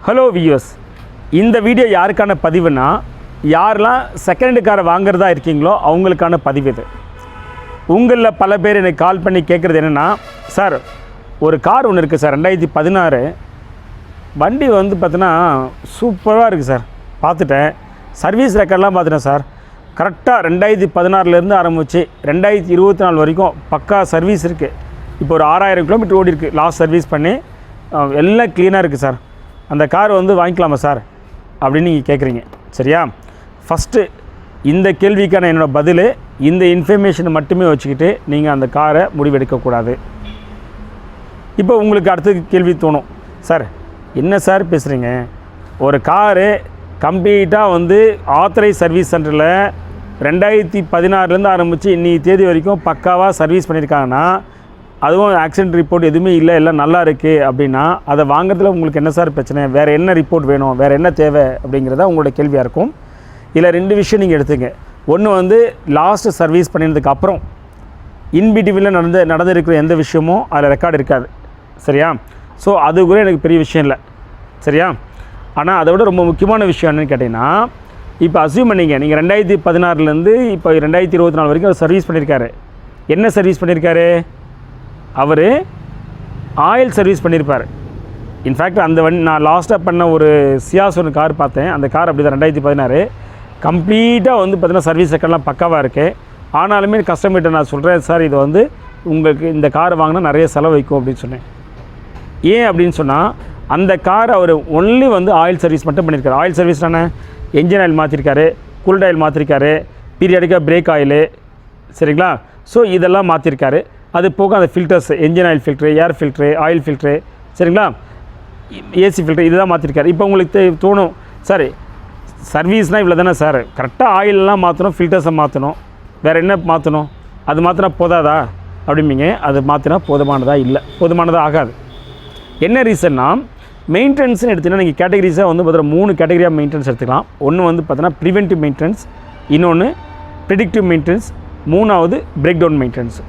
Hello viewers, இந்த video யாருக்கான பதிவுனா, யாரெல்லாம் செகண்ட் காரை வாங்குறதா இருக்கீங்களோ அவங்களுக்கான பதிவு இது. உங்களில் பல பேர் எனக்கு கால் பண்ணி கேட்குறது என்னென்னா, சார் ஒரு கார் ஒன்று இருக்குது சார், 2016 வண்டி வந்து பார்த்தீங்கன்னா சூப்பராக இருக்குது சார், பார்த்துட்டேன், சர்வீஸ் ரெக்கார்ட்லாம் பார்த்துட்டேன் சார், கரெக்டாக 2016 ஆரம்பித்து 2024 வரைக்கும் பக்கா சர்வீஸ் இருக்குது. இப்போ ஒரு 6000 கிலோமீட்டர் ஓடி இருக்குது லாஸ்ட் சர்வீஸ் பண்ணி, எல்லாம் க்ளீனாக இருக்குது சார், அந்த கார் வந்து வாங்கிக்கலாமா சார் அப்படின்னு நீங்கள் கேட்குறீங்க. சரியா? ஃபஸ்ட்டு இந்த கேள்விக்கான என்னோடய பதில், இந்த இன்ஃபர்மேஷனை மட்டுமே வச்சுக்கிட்டு நீங்கள் அந்த காரை முடிவெடுக்கக்கூடாது. இப்போ உங்களுக்கு அடுத்த கேள்வி தோணும், சார் என்ன சார் பேசுகிறீங்க, ஒரு காரு கம்ப்ளீட்டாக வந்து ஆத்தரைஸ் சர்வீஸ் சென்டரில் 2016 ஆரம்பித்து இன்னி தேதி வரைக்கும் பக்காவாக சர்வீஸ் பண்ணியிருக்காங்கன்னா, அதுவும் ஆக்சிடென்ட் ரிப்போர்ட் எதுவுமே இல்லை, எல்லாம் நல்லா இருக்குது அப்படின்னா, அதை வாங்குறதுல உங்களுக்கு என்ன சார் பிரச்சனை, வேறு என்ன ரிப்போர்ட் வேணும், வேறு என்ன தேவை அப்படிங்கிறத உங்களோட கேள்வியாக இருக்கும். இதில் 2 விஷயம் நீங்கள் எடுத்துங்க. ஒன்று வந்து லாஸ்ட்டு சர்வீஸ் பண்ணினதுக்கு அப்புறம் இன்பிட்வீனில் நடந்திருக்கிற எந்த விஷயமும் அதில் ரெக்கார்டு இருக்காது. சரியா? ஸோ அது கூட எனக்கு பெரிய விஷயம் இல்லை. சரியா? ஆனால் அதை விட ரொம்ப முக்கியமான விஷயம் என்னென்னு கேட்டிங்கன்னா, இப்போ அஸ்யூம் பண்ணிங்க, நீங்கள் 2016 இப்போ 2024 வரைக்கும் அவர் சர்வீஸ் பண்ணியிருக்காரு. என்ன சர்வீஸ் பண்ணியிருக்காரு? அவர் ஆயில் சர்வீஸ் பண்ணியிருப்பார். இன்ஃபேக்ட் அந்த நான் லாஸ்ட்டாக பண்ண ஒரு சியாஸ் ஒன்று கார் பார்த்தேன், அந்த கார் அப்படி தான் 2016 கம்ப்ளீட்டாக வந்து பார்த்தீங்கன்னா சர்வீஸ் ரெக்கார்ட்லாம் பக்காவாக இருக்குது. ஆனாலுமே கஸ்டமர்கிட்ட நான் சொல்கிறேன், சார் இது வந்து உங்களுக்கு இந்த கார் வாங்கினா நிறைய செலவு வைக்கும் அப்படின்னு சொன்னேன். ஏன் அப்படின்னு சொன்னால், அந்த கார் அவர் ஒன்லி வந்து ஆயில் சர்வீஸ் மட்டும் பண்ணியிருக்காரு. ஆயில் சர்வீஸ் தானே, என்ஜின் ஆயில் மாற்றிருக்காரு, கூல்ட் ஆயில் மாற்றிருக்காரு, பீரியடிக்காக பிரேக் ஆயிலு, சரிங்களா? ஸோ இதெல்லாம் மாற்றிருக்காரு. அது போக அந்த filters, engine oil filter, air filter, oil filter, சரிங்களா, ஏசி ஃபில்ட்ரு, இதுதான் மாற்றிருக்காரு. இப்போ உங்களுக்கு தோணும், சார் சர்வீஸ்னால் இவ்வளோ தானே சார், கரெக்டாக ஆயிலெலாம் மாற்றணும், ஃபில்டர்ஸை மாற்றணும், வேறு என்ன மாற்றணும், அது மாற்றினா போதாதா அப்படிம்பிங்க. அது மாற்றினா போதுமானதாக இல்லை, போதுமானதாக ஆகாது. என்ன ரீசன்னா, மெயின்டெனன்ஸ்னு எடுத்திங்கன்னா நீங்கள் கேட்டகரிஸாக வந்து பார்த்தீங்கன்னா 3 கேட்டகரியாக மெயின்டெனன்ஸ் எடுத்துக்கலாம். ஒன்று வந்து பார்த்தீங்கன்னா ப்ரிவென்டிவ் மெயின்டெனன்ஸ், இன்னொன்று ப்ரிடிக்டிவ் மெயின்டெனன்ஸ், 3வது பிரேக் டவுன் மெயின்டெனன்ஸ்.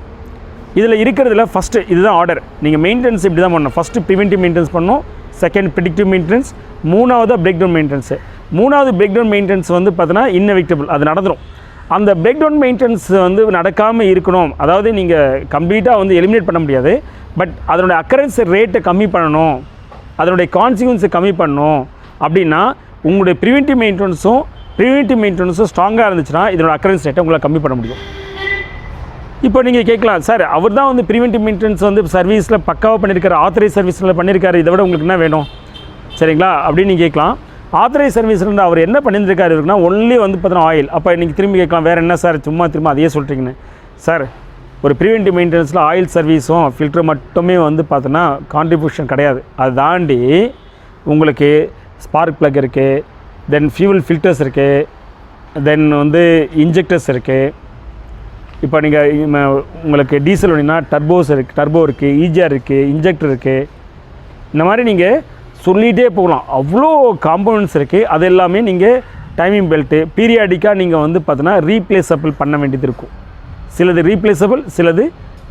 இதில் இருக்கிறதுல ஃபஸ்ட்டு இதுதான் ஆர்டர். நீங்கள் மெயின்டெனன்ஸ் இப்படி தான் பண்ணணும். ஃபஸ்ட்டு ப்ரிவென்டிவ் மெயின்டெனன்ஸ் பண்ணணும், செகண்ட் ப்ரிடிக்டிவ் மெயின்டெனன்ஸ், 3வது பிரேக் டவுன் மெயின்டெனன்ஸு. 3வது பிரேக் டவுன் மெயின்டெனன்ஸ் வந்து பார்த்தீங்கன்னா இன்னெவிக்டபிள், அது நடந்துடும். அந்த பிரேக் டவுன் மெயின்டெனன்ஸ் வந்து நடக்காமல் இருக்கணும், அதாவது நீங்கள் கம்ப்ளீட்டாக வந்து எலிமினேட் பண்ண முடியாது, பட் அதனுடைய அக்கரன்ஸ் ரேட்டை கம்மி பண்ணணும், அதனுடைய கான்சிக்வன்ஸை கம்மி பண்ணணும் அப்படின்னா, உங்களுடைய ப்ரிவென்டிவ் மெயின்டெனன்ஸும் ஸ்ட்ராங்காக இருந்துச்சுன்னா இதனோட அக்கரன்ஸ் ரேட்டை உங்களால் கம்மி பண்ண முடியும். இப்போ நீங்கள் கேட்கலாம், சார் அவர் தான் வந்து ப்ரிவென்டிவ் மெயின்டெனன்ஸ் வந்து சர்வீஸில் பக்காவாக பண்ணியிருக்காரு, ஆத்தரைஸ் சர்வீஸில் பண்ணியிருக்காரு, இதை விட உங்களுக்கு என்ன வேணும், சரிங்களா அப்படின்னு நீங்கள் கேட்கலாம். ஆத்தரைஸ் சர்வீஸில் அவர் என்ன பண்ணியிருக்காரு இருக்குன்னா, ஒன்லி வந்து பார்த்தீங்கன்னா ஆயில். அப்போ நீங்கள் திரும்பி கேட்கலாம், வேறு என்ன சார் சும்மா திரும்ப அதையே சொல்கிறீங்கன்னு. சார் ஒரு ப்ரிவென்டிவ் மெயின்டெனன்ஸில் ஆயில் சர்வீஸும் ஃபில்ட்ரு மட்டுமே வந்து பார்த்தோன்னா கான்ட்ரிபியூஷன் கிடையாது. அதை தாண்டி உங்களுக்கு ஸ்பார்க் ப்ளக் இருக்குது, தென் ஃபியூவல் ஃபில்டர்ஸ் இருக்குது, தென் வந்து இன்ஜெக்டர்ஸ் இருக்குது. இப்போ நீங்கள் உங்களுக்கு டீசல் வேணுன்னா டர்போ இருக்குது, ஈஜிஆர் இருக்குது, இன்ஜெக்டர் இருக்குது, இந்த மாதிரி நீங்கள் சொல்லிகிட்டே போகலாம். அவ்வளோ காம்போனன்ட்ஸ் இருக்குது. அது எல்லாமே நீங்கள் டைமிங் பெல்ட்டு பீரியாடிக்காக நீங்கள் வந்து பார்த்தீங்கன்னா ரீப்ளேஸபிள் பண்ண வேண்டியது இருக்கும். சிலது ரீப்ளேஸபிள், சிலது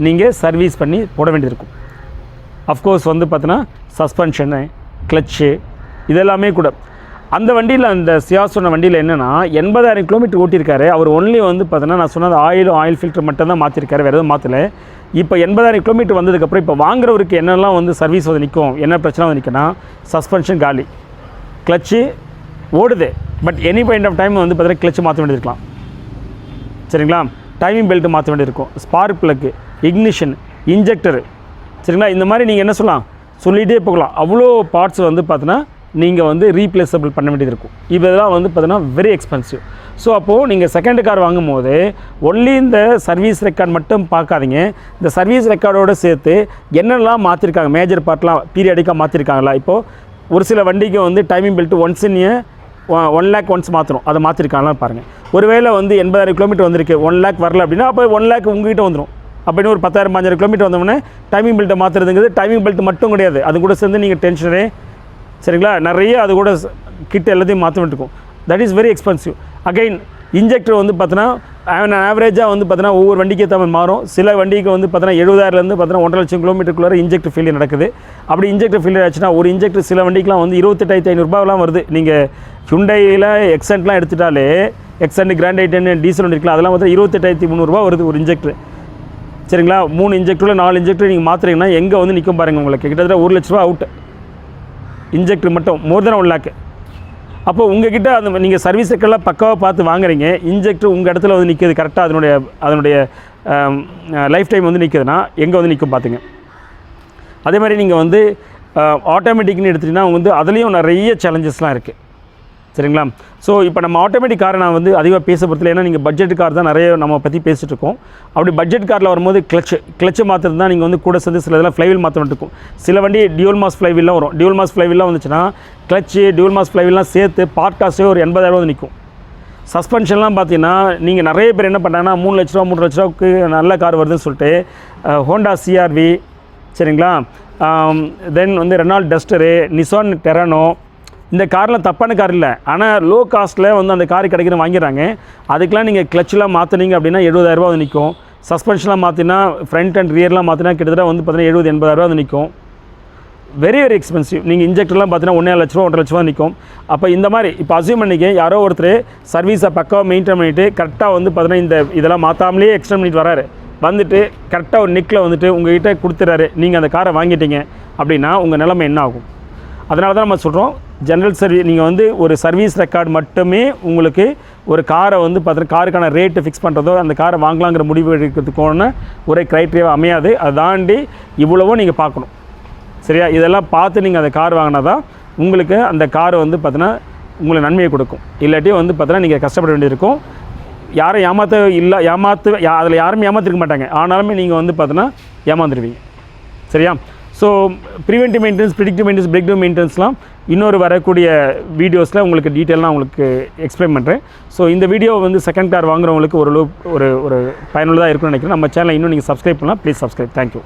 நீங்கள் சர்வீஸ் பண்ணி போட வேண்டியது இருக்கும். அஃப்கோர்ஸ் வந்து பார்த்தீங்கன்னா சஸ்பென்ஷனு, கிளச்சு, இதெல்லாமே கூட. அந்த வண்டியில், அந்த சியாஸ் சொன்ன வண்டியில் என்னென்னா 80,000 கிலோமீட்டர் ஓட்டியிருக்காரு. அவர் ஒன்லி வந்து பார்த்தீங்கன்னா நான் சொன்னது ஆயில் ஃபில்டர் மட்டும் தான் மாற்றிருக்காரு, வேறு எதுவும் மாற்றலை. இப்போ 80,000 கிலோமீட்டர் வந்ததுக்கப்புறம் இப்போ வாங்குறவருக்கு என்னெல்லாம் வந்து சர்வீஸ் வந்து நிற்கும், என்ன பிரச்சனை வந்து நிற்குன்னா, சஸ்பென்ஷன் காலி, கிளச்சு ஓடுது, but any point of time வந்து பார்த்தீங்கன்னா கிளச்சு மாற்ற வேண்டியிருக்கலாம், சரிங்களா, டைமிங் பெல்ட்டு மாற்ற வேண்டியிருக்கும், ஸ்பார்க் ப்ளக்கு, இக்னிஷன், இன்ஜெக்டரு, சரிங்களா. இந்த மாதிரி நீங்கள் என்ன சொல்லலாம், சொல்லிகிட்டே போகலாம். அவ்வளோ பார்ட்ஸ் வந்து பார்த்தீங்கன்னா நீங்கள் வந்து ரீப்ளேஸபிள் பண்ண வேண்டியது இருக்கும். இதெல்லாம் வந்து பார்த்தீங்கன்னா வெரி எக்ஸ்பென்சிவ். ஸோ அப்போது நீங்கள் செகண்ட் கார் வாங்கும் போது ஒன்லி இந்த சர்வீஸ் ரெக்கார்ட் மட்டும் பார்க்காதீங்க, இந்த சர்வீஸ் ரெக்கார்டோடு சேர்த்து என்னெல்லாம் மாற்றிருக்காங்க, மேஜர் பார்ட்லாம் பீரியாடிக்காக மாற்றிருக்காங்களா. இப்போது ஒரு சில வண்டிக்கு வந்து timing belt once in 1 lakh once மாற்றணும், அதை மாற்றிருக்காங்களான்னு பாருங்கள். ஒருவேளை வந்து 80,000 கிலோமீட்டர் வந்திருக்கு, 1 lakh வரல அப்படின்னா, அப்போ 1 lakh உங்ககிட்ட வந்துடும். அப்படின்னு ஒரு 10,000 15,000 கிலோமீட்டர் வந்தோடனே டைமிங் பெல்ட்டை மாற்றுறதுங்கிறது டைமிங் பெல்ட் மட்டும் கிடையாது, அது கூட சேர்ந்து நீங்கள் டென்ஷனே, சரிங்களா, நிறைய அது கூட கிட்ட எல்லாத்தையும் மாற்ற வேண்டியிருக்கும். That is very expensive. Again injector வந்து பார்த்தீங்கன்னா ஆவரேஜாக வந்து பார்த்தீங்கன்னா ஒவ்வொரு வண்டிக்கு தமிழ் மாறும். சில வண்டிக்கு வந்து பார்த்தீங்கன்னா 70,000லேருந்து பார்த்தீங்கன்னா 1.5 லட்சம் கிலோமீட்டருக்குள்ளே இன்ஜெக்டர் ஃபெயிலியர் நடக்குது. அப்படி இன்ஜெக்டர் ஃபெயிலியர் ஆச்சுன்னா ஒரு இன்ஜெக்டர் சில வண்டிக்கெலாம் வந்து 28,500 வருது. நீங்கள் ஹுண்டாயில் எக்ஸென்ட்லாம் எடுத்துட்டாலே எக்ஸென்ட் கிராண்ட் ஐ10 டீசல் வண்டி இருக்கலாம், அதெல்லாம் வந்து 28,300 வருது ஒரு இன்ஜெக்டர். சரிங்களா? 3 இன்ஜெக்டரில் 4 இன்ஜெக்டர் நீங்கள் மாற்றுறீங்கன்னா எங்கே வந்து நிற்கும் பாருங்கள், உங்களுக்கு கிட்டத்தட்ட 1 லட்ச ரூபா அவுட் இன்ஜெக்டர் மட்டும், மோர் தென் 1 லேக். அப்போ உங்ககிட்ட அந்த நீங்கள் சர்வீஸ் செக்டரில் பக்காவாக பார்த்து வாங்குறீங்க, இன்ஜெக்டர் உங்கள் இடத்துல வந்து நிற்கிது கரெக்டாக, அதனுடைய லைஃப் டைம் வந்து நிற்கிதுன்னா எங்கே வந்து நிற்கும் பார்த்துங்க. அதே மாதிரி நீங்கள் வந்து ஆட்டோமேட்டிக்னு எடுத்துட்டிங்கன்னா வந்து அதுலேயும் நிறைய சேலஞ்சஸ்லாம் இருக்குது. சரிங்களா? ஸோ இப்போ நம்ம ஆட்டோமேட்டிக் காரை நான் வந்து அதிகமாக பேச பொறுத்தல, ஏன்னா நீங்கள் பட்ஜெட் கார் தான் நிறைய நம்ம பற்றி பேசிகிட்டு இருக்கோம். அப்படி பட்ஜெட் காரில் வரும்போது கிளச்சு மாற்றுறது தான் நீங்கள் வந்து கூட சேர்ந்து சில இதெல்லாம் ஃப்ளைவில் மாற்ற இருக்கும். சில வண்டி டியூல் மாஸ் ஃப்ளைவில்லாம் வரும். டியூல் மாஸ் ஃப்ளைவில்லாம் வந்துச்சுன்னா கிளச்சு டியூல் மாஸ் ஃப்ளைவில்லாம் சேர்த்து பார்ட் காஸ்ட்டே ஒரு 80,000 வந்து நிற்கும். சஸ்பென்ஷன்லாம் பார்த்தீங்கன்னா நீங்கள் நிறைய பேர் என்ன பண்ணுறாங்கன்னா 3 லட்ச ரூபா 3 லட்ச ரூபாய்க்கு நல்ல கார் வருதுன்னு சொல்லிட்டு ஹோண்டா CR-V, சரிங்களா, தென் வந்து ரெனால்ட் டஸ்டரு, நிசான் டெரானோ, இந்த கார்லாம் தப்பான கார் இல்லை, ஆனால் லோ காஸ்ட்டில் வந்து அந்த கார் கிடைக்கிற வாங்கிடுறாங்க. அதுக்கெலாம் நீங்கள் கிளச்செலாம் மாற்றினீங்க அப்படின்னா 70,000 வந்து நிற்கும். சஸ்பென்ஷன்லாம் மாற்றினா ஃப்ரண்ட் அண்ட் ரியர்லாம் மாற்றினா கிட்டத்தட்ட வந்து பார்த்தீங்கன்னா 70,000-80,000 வந்து நிற்கும். Very expensive. நீங்கள் இன்ஜெக்டர்லாம் பார்த்தீங்கன்னா 1.5 லட்ச ரூபா 1.5 லட்ச ரூபா நிற்கும். அப்போ இந்த மாதிரி இப்போ அசியூம் பண்ணிக்க யாரோ ஒருத்தர் சர்வீஸை பக்காவாக மெயின்டைன் பண்ணிவிட்டு கரெக்டாக வந்து பார்த்தீங்கன்னா இதெல்லாம் மாற்றாமலே எக்ஸ்டெண்ட் பண்ணிட்டு வராரு, வந்துட்டு கரெக்டாக ஒரு நிக்கில் வந்துட்டு உங்கள்கிட்ட கொடுத்துறாரு, நீங்கள் அந்த காரை வாங்கிட்டீங்க அப்படின்னா உங்கள் நிலைமை என்ன ஆகும்? அதனால தான் நம்ம சொல்கிறோம், ஜென்ரல் சர்வீஸ் நீங்கள் வந்து ஒரு சர்வீஸ் ரெக்கார்டு மட்டுமே உங்களுக்கு ஒரு காரை வந்து பார்த்தீங்கன்னா காருக்கான ரேட்டு ஃபிக்ஸ் பண்ணுறதோ அந்த காரை வாங்கலாங்கிற முடிவு எடுக்கிறதுக்கான ஒரு க்ரைட்டீரியா அமையாது. அதை தாண்டி இவ்வளவோ நீங்கள் பார்க்கணும். சரியா? இதெல்லாம் பார்த்து நீங்கள் அந்த கார் வாங்கினா தான் உங்களுக்கு அந்த காரை வந்து பார்த்தீங்கன்னா உங்களுக்கு நன்மையை கொடுக்கும். இல்லாட்டி வந்து பார்த்தீங்கன்னா நீங்கள் கஷ்டப்பட வேண்டியிருக்கும். யாரும் அதில் யாருமே ஏமாற்றிருக்க மாட்டாங்க, ஆனாலுமே நீங்கள் வந்து பார்த்தீங்கன்னா ஏமாந்துருவீங்க. சரியா? So preventive maintenance, predictive maintenance, breakdown மெயின்டெனன்ஸ்லாம் இன்னொரு வரக்கூடிய வீடியோஸில் உங்களுக்கு டீட்டெயிலாக உங்களுக்கு எக்ஸ்பிளைன் பண்ணுறேன். ஸோ இந்த வீடியோ வந்து செகண்ட் கார் வாங்குறவங்களுக்கு ஒரு பயனுள்ளதாக இருக்கும்னு நினைக்கிறேன். நம்ம சேனலை இன்னும் நீங்கள் சப்ஸ்கிரைப் பண்ணலாம். Please subscribe. தேங்க்யூ.